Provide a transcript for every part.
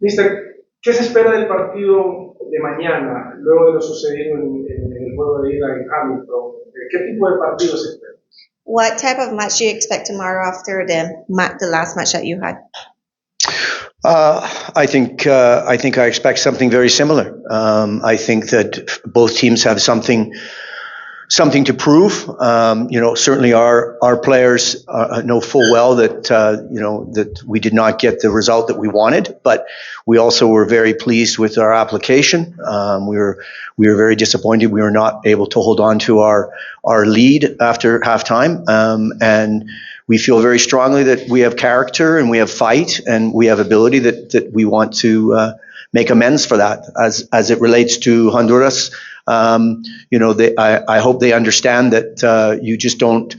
Mister, ¿qué se espera del partido de mañana, luego de lo sucedido en el juego de ida en Hamilton? ¿Qué tipo de partido se espera? What type of match do you expect tomorrow after the last match that you had? I think I expect something very similar. I think that both teams have something to prove. Certainly our players know full well that that we did not get the result that we wanted, but we also were very pleased with our application. We were very disappointed we were not able to hold on to our lead after halftime, and we feel very strongly that we have character and we have fight and we have ability that we want to make amends for that. As it relates to Honduras, I hope they understand that you just don't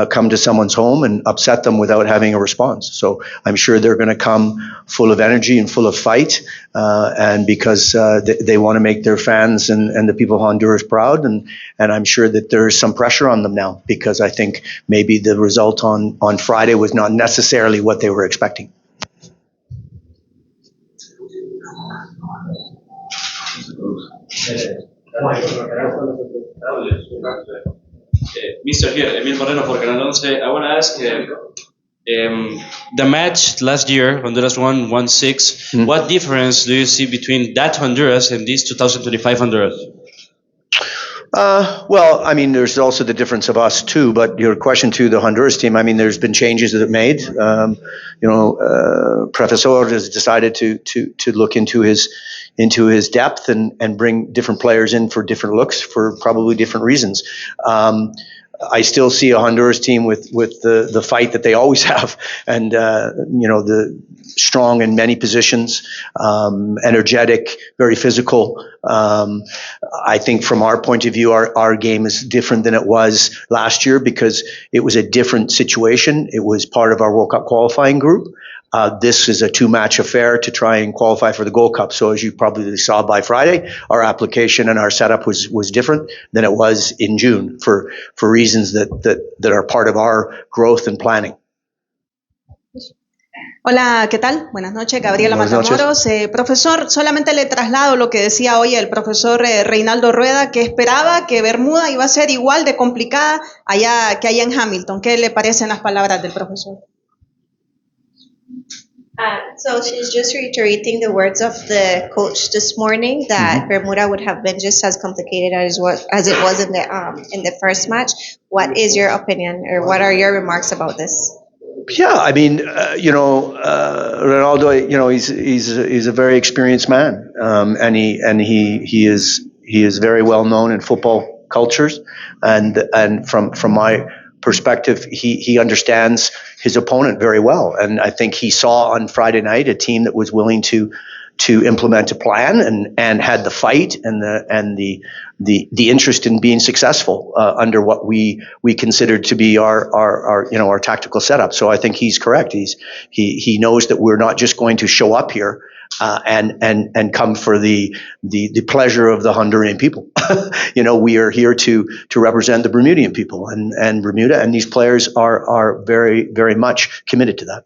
come to someone's home and upset them without having a response. So I'm sure they're going to come full of energy and full of fight, and because they want to make their fans and the people of Honduras proud, and I'm sure that there's some pressure on them now because I think maybe the result on Friday was not necessarily what they were expecting. Mr. Here, Emil Moreno for Canal 11. I want to ask, the match last year, Honduras won 1-6. What difference do you see between that Honduras and this 2025 Honduras? Well, I mean, there's also the difference of us too. But your question to the Honduras team, I mean, there's been changes that have made. Professor has decided to look into his depth and bring different players in for different looks for probably different reasons. I still see a Honduras team with the fight that they always have, and the strong in many positions, energetic, very physical. I think from our point of view, our game is different than it was last year because it was a different situation. It was part of our World Cup qualifying group. This is a two-match affair to try and qualify for the Gold Cup. So as you probably saw by Friday, our application and our setup was different than it was in June for reasons that are part of our growth and planning. Hola, ¿qué tal? Buenas noches, Gabriela Buenas Matamoros. Profesor, solamente le traslado lo que decía hoy el profesor Reinaldo Rueda, que esperaba que Bermuda iba a ser igual de complicada que allá en Hamilton. ¿Qué le parecen las palabras del profesor? So she's just reiterating the words of the coach this morning that Bermuda would have been just as complicated as it was in the first match. What is your opinion, or what are your remarks about this? Yeah, I mean, Ronaldo, he's a very experienced man, and he is very well known in football cultures, and from my perspective, he understands his opponent very well, and I think he saw on Friday night a team that was willing to implement a plan and had the fight and the interest in being successful under what we considered to be our tactical setup. So I think he's correct. He knows that we're not just going to show up here and come for the pleasure of the Honduran people. We are here to represent the Bermudian people and Bermuda, and these players are very, very much committed to that.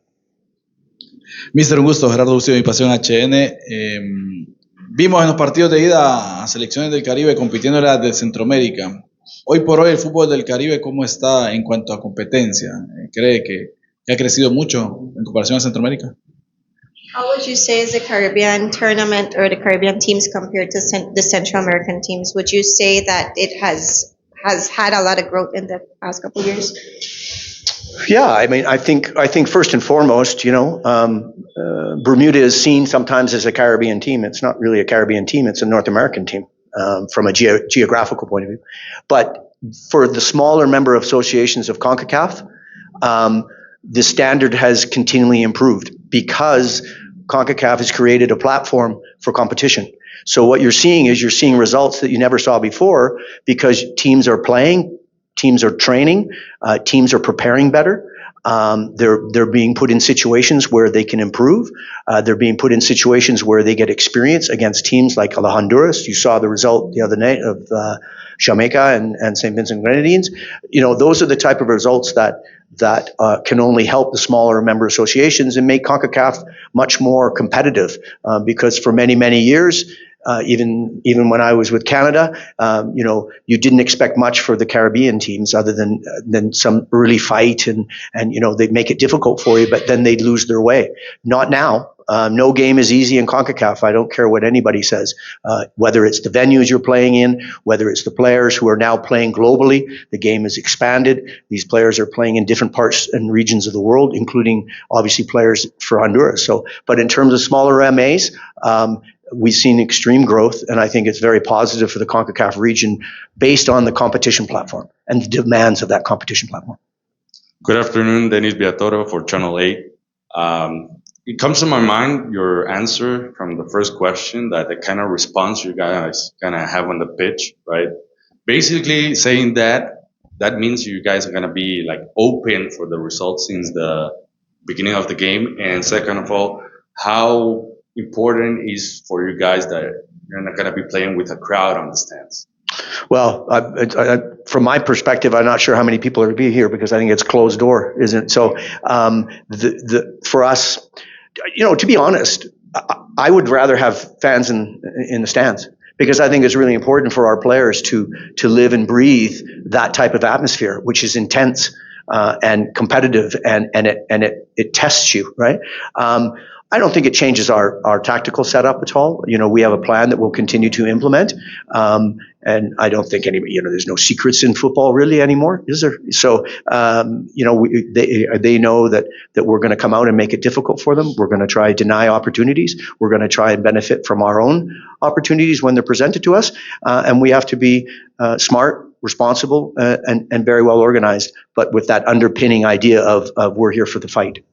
Mister, un gusto, Gerardo Lucio de Mi Pasión HN. Vimos en los partidos de ida a selecciones del Caribe compitiendo en las de Centroamérica. Hoy por hoy el fútbol del Caribe, ¿cómo está en cuanto a competencia? ¿Cree que ha crecido mucho en comparación a Centroamérica? How would you say is the Caribbean tournament or the Caribbean teams compared to the Central American teams? Would you say that it has had a lot of growth in the past couple of years? Yeah, I mean, I think first and foremost, Bermuda is seen sometimes as a Caribbean team. It's not really a Caribbean team; it's a North American team from a geographical point of view. But for the smaller member associations of CONCACAF, the standard has continually improved because CONCACAF has created a platform for competition. So what you're seeing results that you never saw before because teams are playing. Teams are training, teams are preparing better, They're being put in situations where they can improve. They're being put in situations where they get experience against teams like Honduras. You saw the result the other night of Jamaica and St. Vincent Grenadines. Those are the type of results that can only help the smaller member associations and make CONCACAF much more competitive. Because for many, many years, even when I was with Canada, you didn't expect much for the Caribbean teams other than some early fight and they'd make it difficult for you, but then they'd lose their way. Not now. No game is easy in CONCACAF. I don't care what anybody says, whether it's the venues you're playing in, whether it's the players who are now playing globally. The game is expanded. These players are playing in different parts and regions of the world, including obviously players for Honduras. But in terms of smaller MAs, we've seen extreme growth, and I think it's very positive for the CONCACAF region based on the competition platform and the demands of that competition platform. Good afternoon, Denis Beatoro for Channel 8. It comes to my mind, your answer from the first question, that the kind of response you guys kind of have on the pitch, right? Basically saying that means you guys are going to be like open for the results since the beginning of the game. And second of all, how important is for you guys that you're not going to be playing with a crowd on the stands? Well, from my perspective, I'm not sure how many people are going to be here because I think it's closed door, isn't it? So for us, to be honest, I would rather have fans in the stands because I think it's really important for our players to live and breathe that type of atmosphere, which is intense and competitive, and it tests you, right? I don't think it changes our tactical setup at all. We have a plan that we'll continue to implement. And I don't think there's no secrets in football really anymore, is there? So, they know that we're going to come out and make it difficult for them. We're going to try to deny opportunities. We're going to try and benefit from our own opportunities when they're presented to us. And we have to be smart, responsible, and very well organized, but with that underpinning idea of we're here for the fight.